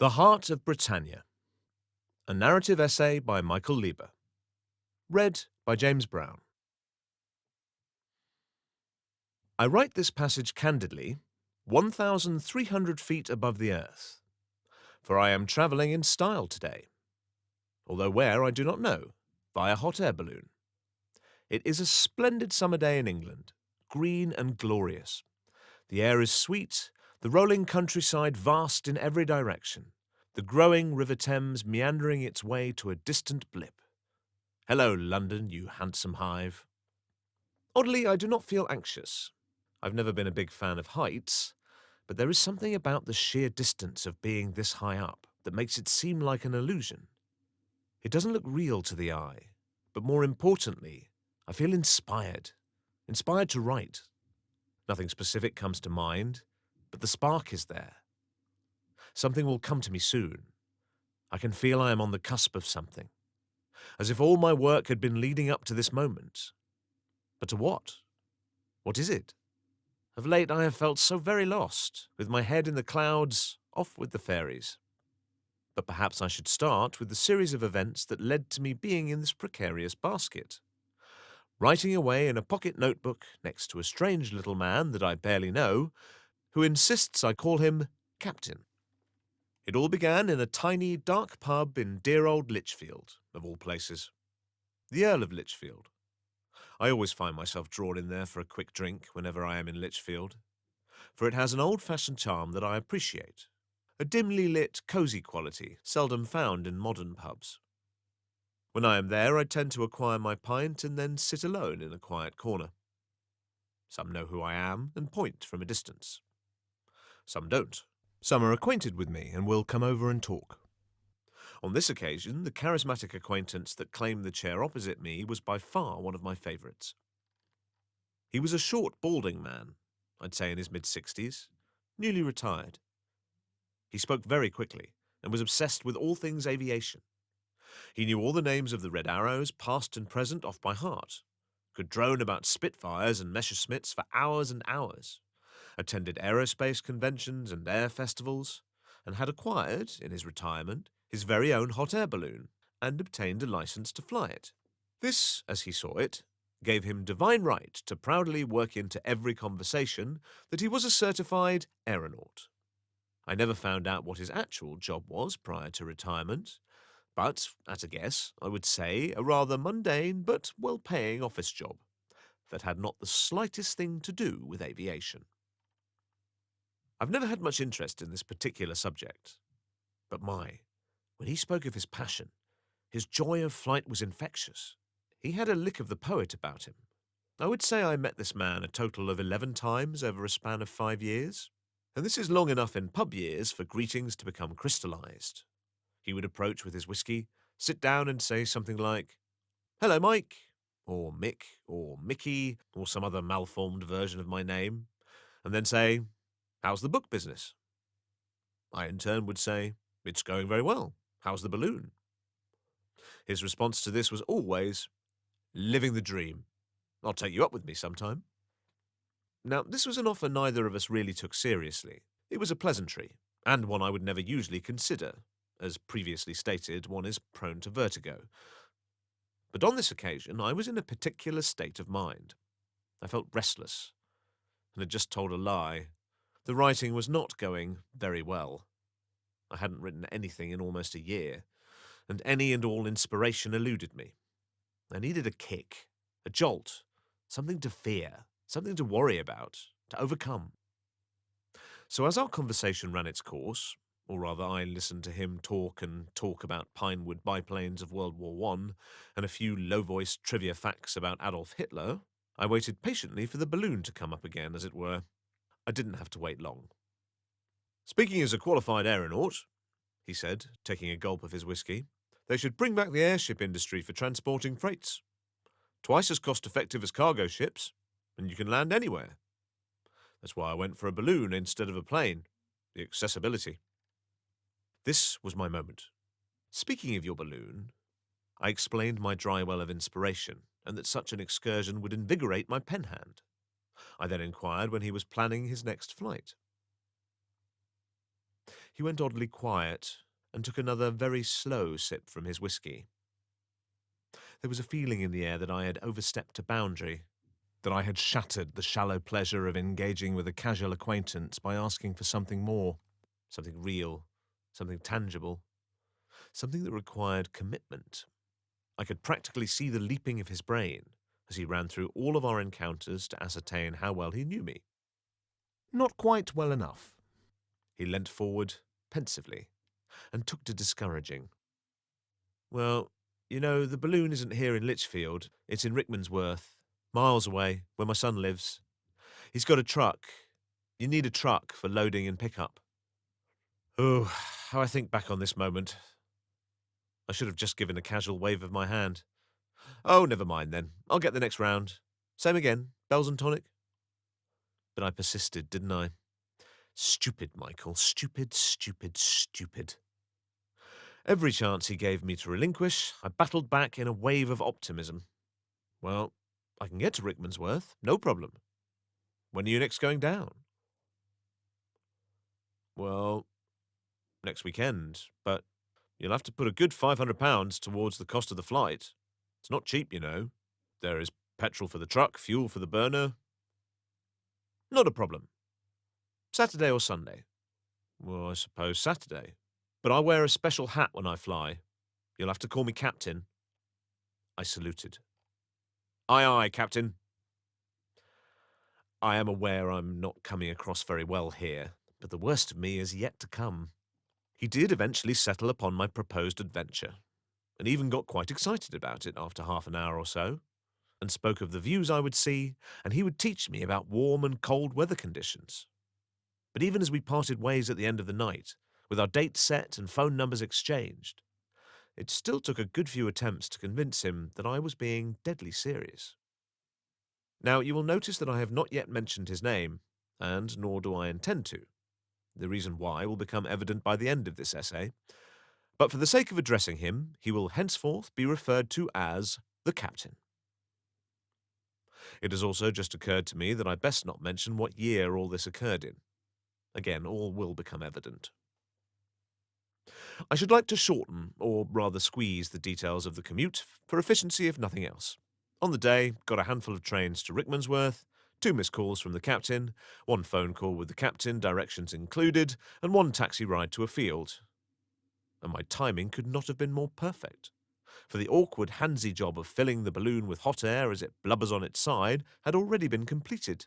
The Heart of Britannia, a narrative essay by Michael Lieber. Read by James Brown. I write this passage candidly, 1,300 feet above the earth, for I am travelling in style today, although where I do not know, by a hot air balloon. It is a splendid summer day in England, green and glorious. The air is sweet, the rolling countryside vast in every direction, the growing River Thames meandering its way to a distant blip. Hello, London, you handsome hive. Oddly, I do not feel anxious. I've never been a big fan of heights, but there is something about the sheer distance of being this high up that makes it seem like an illusion. It doesn't look real to the eye, but more importantly, I feel inspired to write. Nothing specific comes to mind, but the spark is there. Something will come to me soon. I can feel I am on the cusp of something, as if all my work had been leading up to this moment. But to what? What is it? Of late I have felt so very lost, with my head in the clouds, off with the fairies. But perhaps I should start with the series of events that led to me being in this precarious basket. Writing away in a pocket notebook next to a strange little man that I barely know, who insists I call him Captain. It all began in a tiny, dark pub in dear old Lichfield, of all places. The Earl of Lichfield. I always find myself drawn in there for a quick drink whenever I am in Lichfield, for it has an old-fashioned charm that I appreciate, a dimly lit, cosy quality seldom found in modern pubs. When I am there, I tend to acquire my pint and then sit alone in a quiet corner. Some know who I am and point from a distance. Some don't. Some are acquainted with me and will come over and talk. On this occasion, the charismatic acquaintance that claimed the chair opposite me was by far one of my favourites. He was a short, balding man, I'd say in his mid-60s, newly retired. He spoke very quickly and was obsessed with all things aviation. He knew all the names of the Red Arrows, past and present, off by heart, could drone about Spitfires and Messerschmitts for hours and hours, attended aerospace conventions and air festivals, and had acquired, in his retirement, his very own hot air balloon, and obtained a license to fly it. This, as he saw it, gave him divine right to proudly work into every conversation that he was a certified aeronaut. I never found out what his actual job was prior to retirement, but, at a guess, I would say a rather mundane but well-paying office job that had not the slightest thing to do with aviation. I've never had much interest in this particular subject, but when he spoke of his passion, his joy of flight was infectious. He had a lick of the poet about him. I would say I met this man a total of 11 times over a span of 5 years, and this is long enough in pub years for greetings to become crystallized. He would approach with his whiskey, sit down and say something like, "Hello, Mike," or Mick, or Mickey, or some other malformed version of my name, and then say, "How's the book business?" I in turn would say, "It's going very well. How's the balloon?" His response to this was always, "Living the dream. I'll take you up with me sometime." Now, this was an offer neither of us really took seriously. It was a pleasantry, and one I would never usually consider. As previously stated, one is prone to vertigo. But on this occasion, I was in a particular state of mind. I felt restless, and had just told a lie. The writing was not going very well. I hadn't written anything in almost a year, and any and all inspiration eluded me. I needed a kick, a jolt, something to fear, something to worry about, to overcome. So as our conversation ran its course, or rather I listened to him talk and talk about Pinewood biplanes of World War I and a few low-voiced trivia facts about Adolf Hitler, I waited patiently for the balloon to come up again, as it were. I didn't have to wait long. "Speaking as a qualified aeronaut," he said, taking a gulp of his whiskey, "they should bring back the airship industry for transporting freights. Twice as cost-effective as cargo ships, and you can land anywhere. That's why I went for a balloon instead of a plane. The accessibility." This was my moment. "Speaking of your balloon," I explained my dry well of inspiration, and that such an excursion would invigorate my pen hand. I then inquired when he was planning his next flight. He went oddly quiet and took another very slow sip from his whiskey. There was a feeling in the air that I had overstepped a boundary, that I had shattered the shallow pleasure of engaging with a casual acquaintance by asking for something more, something real, something tangible, something that required commitment. I could practically see the leaping of his brain as he ran through all of our encounters to ascertain how well he knew me. Not quite well enough. He leant forward, pensively, and took to discouraging. Well, the balloon isn't here in Lichfield, it's in Rickmansworth, miles away, where my son lives. He's got a truck. You need a truck for loading and pickup. Oh, how I think back on this moment. I should have just given a casual wave of my hand. Oh, never mind then. I'll get the next round. Same again, bells and tonic. But I persisted, didn't I? Stupid, Michael. Stupid, stupid, stupid. Every chance he gave me to relinquish, I battled back in a wave of optimism. Well, I can get to Rickmansworth, no problem. When are you next going down? Well, next weekend, but you'll have to put a good £500 towards the cost of the flight. It's not cheap, There is petrol for the truck, fuel for the burner. Not a problem. Saturday or Sunday? Well, I suppose Saturday. But I wear a special hat when I fly. You'll have to call me Captain. I saluted. Aye, aye, Captain. I am aware I'm not coming across very well here, but the worst of me is yet to come. He did eventually settle upon my proposed adventure, and even got quite excited about it after half an hour or so, and spoke of the views I would see, and he would teach me about warm and cold weather conditions. But even as we parted ways at the end of the night, with our dates set and phone numbers exchanged, it still took a good few attempts to convince him that I was being deadly serious. Now, you will notice that I have not yet mentioned his name, and nor do I intend to. The reason why will become evident by the end of this essay, but for the sake of addressing him, he will henceforth be referred to as the Captain. It has also just occurred to me that I best not mention what year all this occurred in. Again, all will become evident. I should like to shorten, or rather squeeze, the details of the commute, for efficiency if nothing else. On the day, got a handful of trains to Rickmansworth, 2 missed calls from the captain, 1 phone call with the captain, directions included, and 1 taxi ride to a field. And my timing could not have been more perfect, for the awkward handsy job of filling the balloon with hot air as it blubbers on its side had already been completed,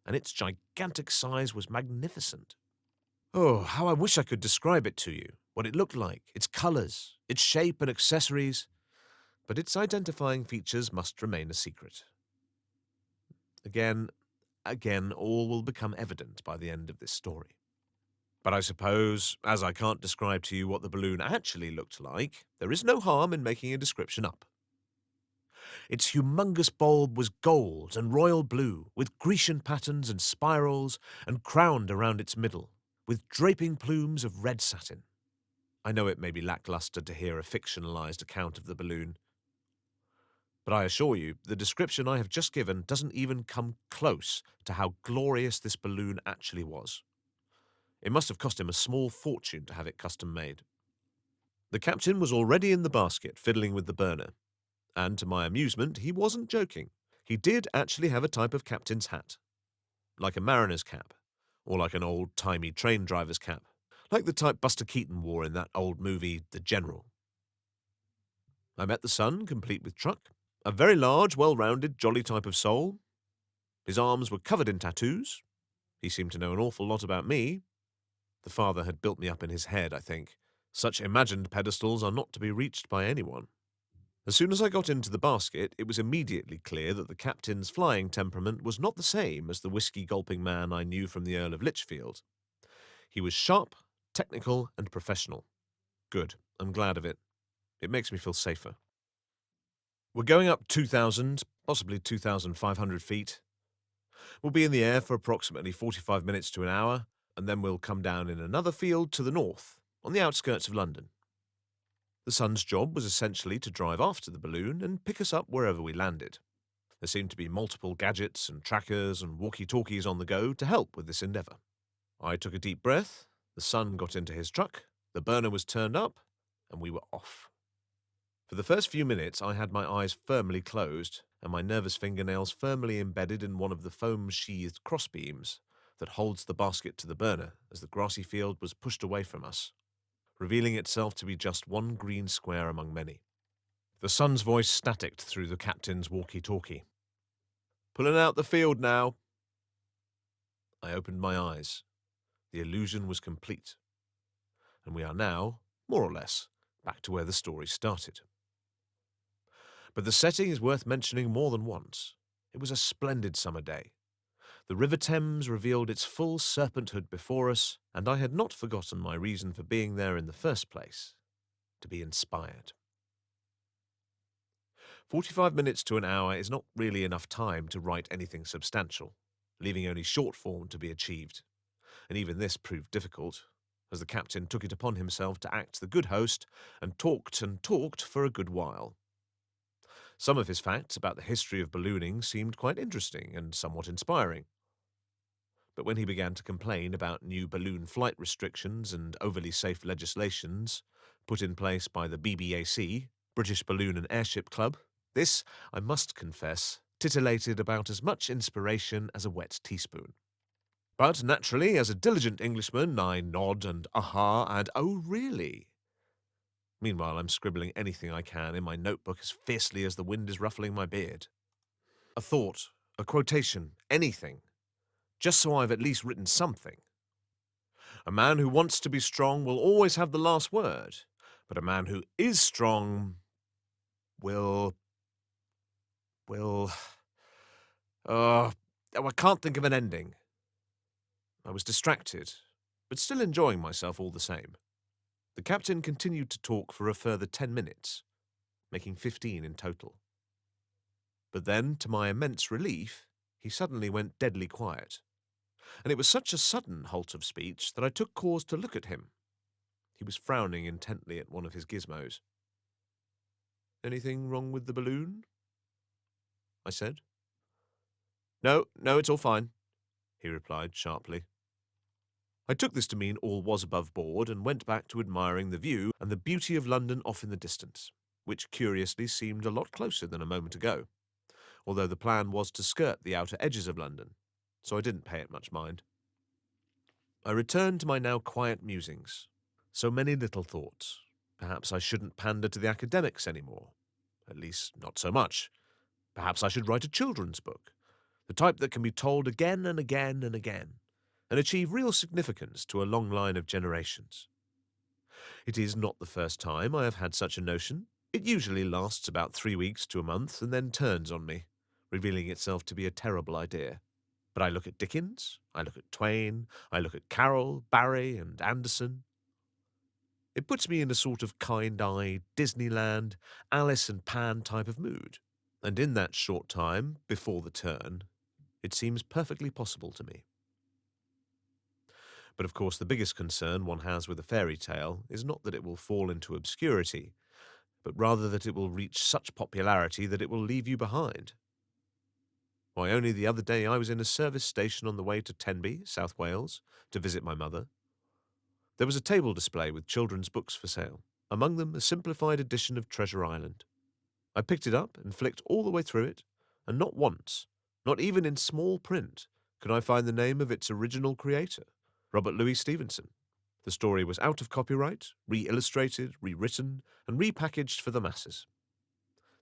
and its gigantic size was magnificent. Oh, how I wish I could describe it to you, what it looked like, its colours, its shape and accessories, but its identifying features must remain a secret. Again, all will become evident by the end of this story. But I suppose, as I can't describe to you what the balloon actually looked like, there is no harm in making a description up. Its humongous bulb was gold and royal blue, with Grecian patterns and spirals, and crowned around its middle, with draping plumes of red satin. I know it may be lackluster to hear a fictionalized account of the balloon, but I assure you, the description I have just given doesn't even come close to how glorious this balloon actually was. It must have cost him a small fortune to have it custom made. The captain was already in the basket, fiddling with the burner, and to my amusement, he wasn't joking. He did actually have a type of captain's hat, like a mariner's cap, or like an old-timey train driver's cap, like the type Buster Keaton wore in that old movie, The General. I met the son, complete with truck, a very large, well-rounded, jolly type of soul. His arms were covered in tattoos. He seemed to know an awful lot about me. The father had built me up in his head, I think. Such imagined pedestals are not to be reached by anyone. As soon as I got into the basket, it was immediately clear that the captain's flying temperament was not the same as the whiskey-gulping man I knew from the Earl of Lichfield. He was sharp, technical, and professional. Good. I'm glad of it. It makes me feel safer. We're going up 2,000, possibly 2,500 feet. We'll be in the air for approximately 45 minutes to an hour, and then we'll come down in another field to the north, on the outskirts of London. The son's job was essentially to drive after the balloon and pick us up wherever we landed. There seemed to be multiple gadgets and trackers and walkie-talkies on the go to help with this endeavour. I took a deep breath The son got into his truck, the burner was turned up, and we were off. For the first few minutes, I had my eyes firmly closed and my nervous fingernails firmly embedded in one of the foam-sheathed crossbeams that holds the basket to the burner as the grassy field was pushed away from us, revealing itself to be just one green square among many. The son's voice staticked through the captain's walkie-talkie. "Pulling out the field now." I opened my eyes. The illusion was complete. And we are now, more or less, back to where the story started. But the setting is worth mentioning more than once. It was a splendid summer day. The River Thames revealed its full serpenthood before us, and I had not forgotten my reason for being there in the first place: to be inspired. 45 minutes to an hour is not really enough time to write anything substantial, leaving only short form to be achieved. And even this proved difficult, as the captain took it upon himself to act the good host and talked for a good while. Some of his facts about the history of ballooning seemed quite interesting and somewhat inspiring. But when he began to complain about new balloon flight restrictions and overly safe legislations put in place by the BBAC, British Balloon and Airship Club, this, I must confess, titillated about as much inspiration as a wet teaspoon. But naturally, as a diligent Englishman, I nod and aha and oh really. Meanwhile, I'm scribbling anything I can in my notebook as fiercely as the wind is ruffling my beard. A thought, a quotation, anything, just so I've at least written something. A man who wants to be strong will always have the last word, but a man who is strong will... I can't think of an ending. I was distracted, but still enjoying myself all the same. The captain continued to talk for a further 10 minutes, making 15 in total. But then, to my immense relief, he suddenly went deadly quiet. And it was such a sudden halt of speech that I took cause to look at him. He was frowning intently at one of his gizmos. "Anything wrong with the balloon?" I said. No, it's all fine," he replied sharply. I took this to mean all was above board and went back to admiring the view and the beauty of London off in the distance, which curiously seemed a lot closer than a moment ago, although the plan was to skirt the outer edges of London, so I didn't pay it much mind. I returned to my now quiet musings. So many little thoughts. Perhaps I shouldn't pander to the academics anymore. At least, not so much. Perhaps I should write a children's book, the type that can be told again and again and again, and achieve real significance to a long line of generations. It is not the first time I have had such a notion. It usually lasts about 3 weeks to a month and then turns on me, revealing itself to be a terrible idea. But I look at Dickens, I look at Twain, I look at Carroll, Barrie, and Anderson. It puts me in a sort of kind-eyed, Disneyland, Alice and Pan type of mood. And in that short time, before the turn, it seems perfectly possible to me. But of course the biggest concern one has with a fairy tale is not that it will fall into obscurity, but rather that it will reach such popularity that it will leave you behind. Why, only the other day I was in a service station on the way to Tenby, South Wales, to visit my mother. There was a table display with children's books for sale, among them a simplified edition of Treasure Island. I picked it up and flicked all the way through it, and not once, not even in small print, could I find the name of its original creator, Robert Louis Stevenson. The story was out of copyright, re-illustrated, rewritten, and repackaged for the masses.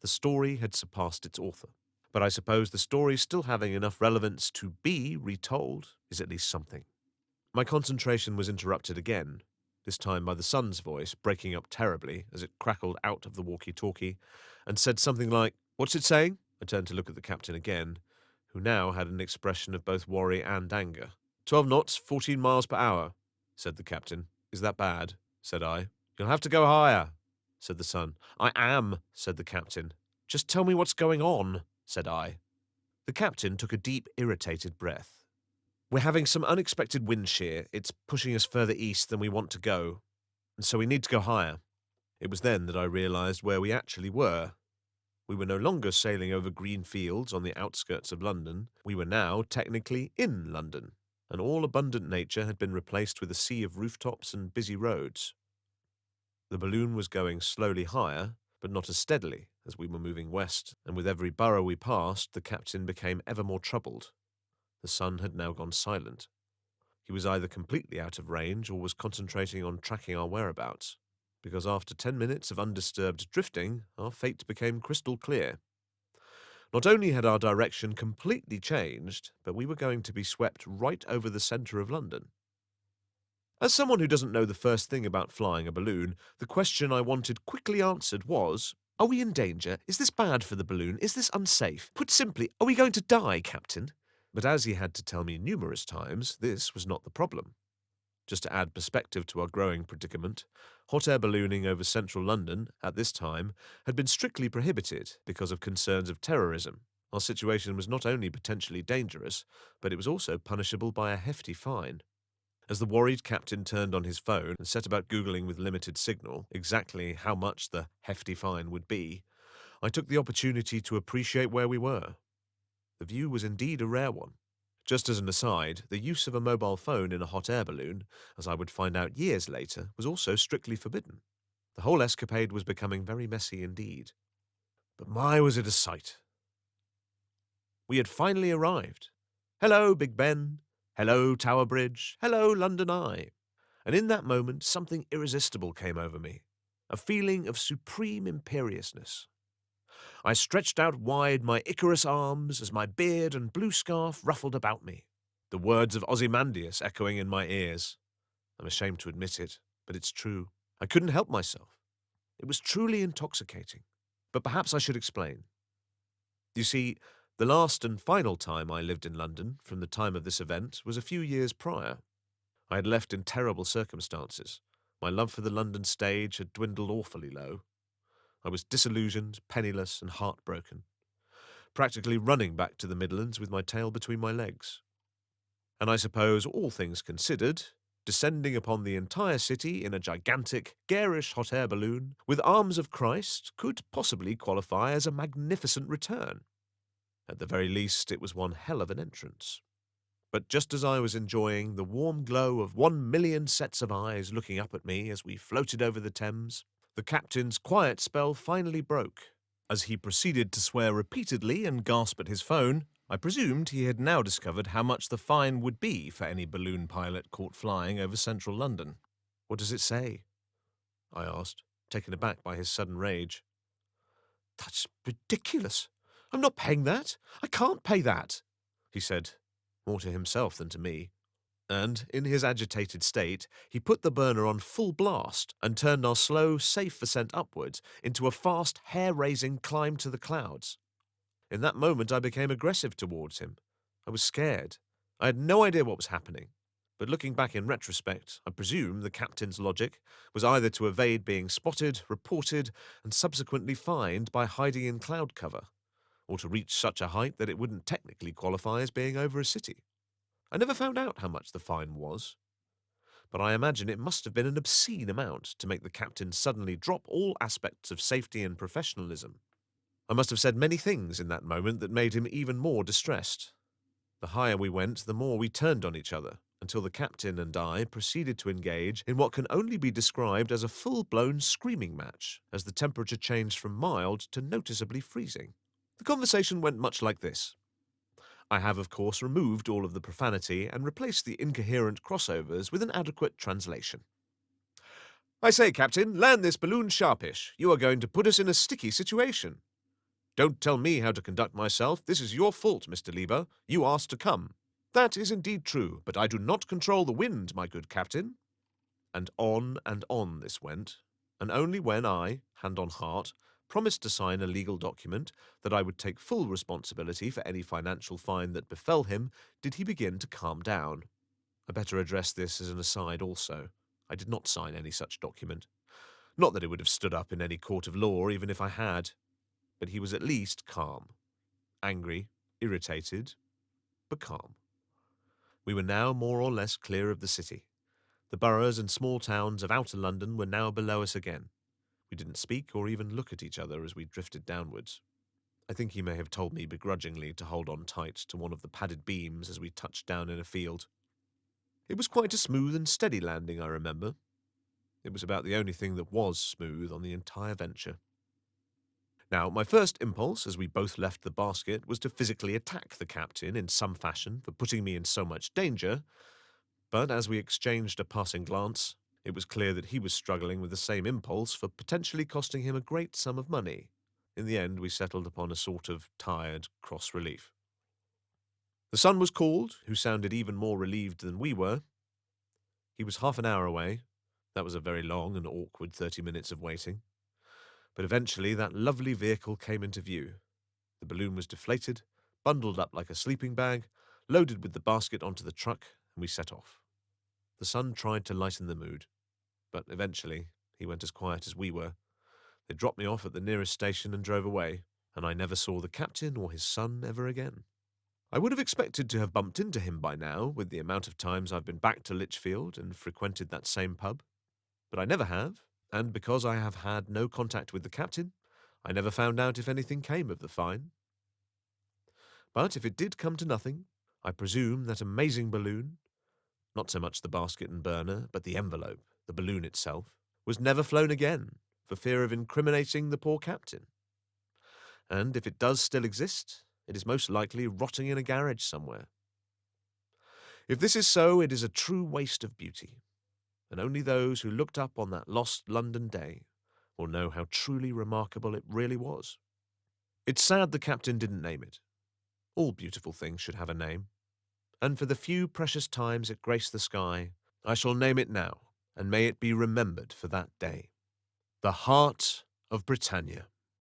The story had surpassed its author. But I suppose the story still having enough relevance to be retold is at least something. My concentration was interrupted again, this time by the son's voice breaking up terribly as it crackled out of the walkie-talkie and said something like, "What's it saying?" I turned to look at the captain again, who now had an expression of both worry and anger. 12 knots, 14 miles per hour, said the captain. "Is that bad?" said I. "You'll have to go higher," said the son. "I am," said the captain. "Just tell me what's going on," said I. The captain took a deep, irritated breath. "We're having some unexpected wind shear. It's pushing us further east than we want to go, and so we need to go higher." It was then that I realized where we actually were. We were no longer sailing over green fields on the outskirts of London. We were now technically in London. and all abundant nature had been replaced with a sea of rooftops and busy roads. The balloon was going slowly higher, but not as steadily as we were moving west, and with every borough we passed, the captain became ever more troubled. The sun had now gone silent. He was either completely out of range or was concentrating on tracking our whereabouts, because after 10 minutes of undisturbed drifting, our fate became crystal clear. Not only had our direction completely changed, but we were going to be swept right over the centre of London. As someone who doesn't know the first thing about flying a balloon, the question I wanted quickly answered was, are we in danger? Is this bad for the balloon? Is this unsafe? Put simply, are we going to die, Captain? But as he had to tell me numerous times, this was not the problem. Just to add perspective to our growing predicament, hot air ballooning over central London, at this time, had been strictly prohibited because of concerns of terrorism. Our situation was not only potentially dangerous, but it was also punishable by a hefty fine. As the worried captain turned on his phone and set about Googling with limited signal exactly how much the hefty fine would be, I took the opportunity to appreciate where we were. The view was indeed a rare one. Just as an aside, the use of a mobile phone in a hot air balloon, as I would find out years later, was also strictly forbidden. The whole escapade was becoming very messy indeed. But my, was it a sight! We had finally arrived. Hello, Big Ben. Hello, Tower Bridge. Hello, London Eye. And in that moment, something irresistible came over me, a feeling of supreme imperiousness. I stretched out wide my Icarus arms as my beard and blue scarf ruffled about me, the words of Ozymandias echoing in my ears. I'm ashamed to admit it, but it's true. I couldn't help myself. It was truly intoxicating. But perhaps I should explain. You see, the last and final time I lived in London from the time of this event was a few years prior. I had left in terrible circumstances. My love for the London stage had dwindled awfully low. I was disillusioned, penniless, and heartbroken, practically running back to the Midlands with my tail between my legs. And I suppose, all things considered, descending upon the entire city in a gigantic, garish hot air balloon with arms of Christ could possibly qualify as a magnificent return. At the very least, it was one hell of an entrance. But just as I was enjoying the warm glow of 1,000,000 sets of eyes looking up at me as we floated over the Thames, the captain's quiet spell finally broke. As he proceeded to swear repeatedly and gasp at his phone, I presumed he had now discovered how much the fine would be for any balloon pilot caught flying over central London. What does it say? I asked, taken aback by his sudden rage. That's ridiculous. I'm not paying that. I can't pay that, he said, more to himself than to me. And, in his agitated state, he put the burner on full blast and turned our slow, safe ascent upwards into a fast, hair-raising climb to the clouds. In that moment I became aggressive towards him. I was scared. I had no idea what was happening. But looking back in retrospect, I presume the captain's logic was either to evade being spotted, reported, and subsequently fined by hiding in cloud cover, or to reach such a height that it wouldn't technically qualify as being over a city. I never found out how much the fine was, but I imagine it must have been an obscene amount to make the captain suddenly drop all aspects of safety and professionalism. I must have said many things in that moment that made him even more distressed. The higher we went, the more we turned on each other, until the captain and I proceeded to engage in what can only be described as a full-blown screaming match, as the temperature changed from mild to noticeably freezing. The conversation went much like this. I have, of course, removed all of the profanity and replaced the incoherent crossovers with an adequate translation. I say, Captain, land this balloon sharpish. You are going to put us in a sticky situation. Don't tell me how to conduct myself. This is your fault, Mr. Lieber. You asked to come. That is indeed true, but I do not control the wind, my good captain. And on this went, and only when I, hand on heart, promised to sign a legal document that I would take full responsibility for any financial fine that befell him did he begin to calm down. I better address this as an aside also. I did not sign any such document. Not that it would have stood up in any court of law, even if I had. But he was at least calm. Angry, irritated, but calm. We were now more or less clear of the city. The boroughs and small towns of outer London were now below us again. We didn't speak or even look at each other as we drifted downwards. I think he may have told me begrudgingly to hold on tight to one of the padded beams as we touched down in a field. It was quite a smooth and steady landing, I remember. It was about the only thing that was smooth on the entire venture. Now, my first impulse, as we both left the basket, was to physically attack the captain in some fashion for putting me in so much danger, but as we exchanged a passing glance, it was clear that he was struggling with the same impulse for potentially costing him a great sum of money. In the end, we settled upon a sort of tired cross relief. The son was called, who sounded even more relieved than we were. He was half an hour away. That was a very long and awkward 30 minutes of waiting. But eventually that lovely vehicle came into view. The balloon was deflated, bundled up like a sleeping bag, loaded with the basket onto the truck, and we set off. The son tried to lighten the mood, but eventually he went as quiet as we were. They dropped me off at the nearest station and drove away, and I never saw the captain or his son ever again. I would have expected to have bumped into him by now, with the amount of times I've been back to Lichfield and frequented that same pub. But I never have, and because I have had no contact with the captain, I never found out if anything came of the fine. But if it did come to nothing, I presume that amazing balloon, not so much the basket and burner, but the envelope, the balloon itself, was never flown again, for fear of incriminating the poor captain. And if it does still exist, it is most likely rotting in a garage somewhere. If this is so, it is a true waste of beauty, and only those who looked up on that lost London day will know how truly remarkable it really was. It's sad the captain didn't name it. All beautiful things should have a name, and for the few precious times it graced the sky, I shall name it now, and may it be remembered for that day. The Heart of Britannia.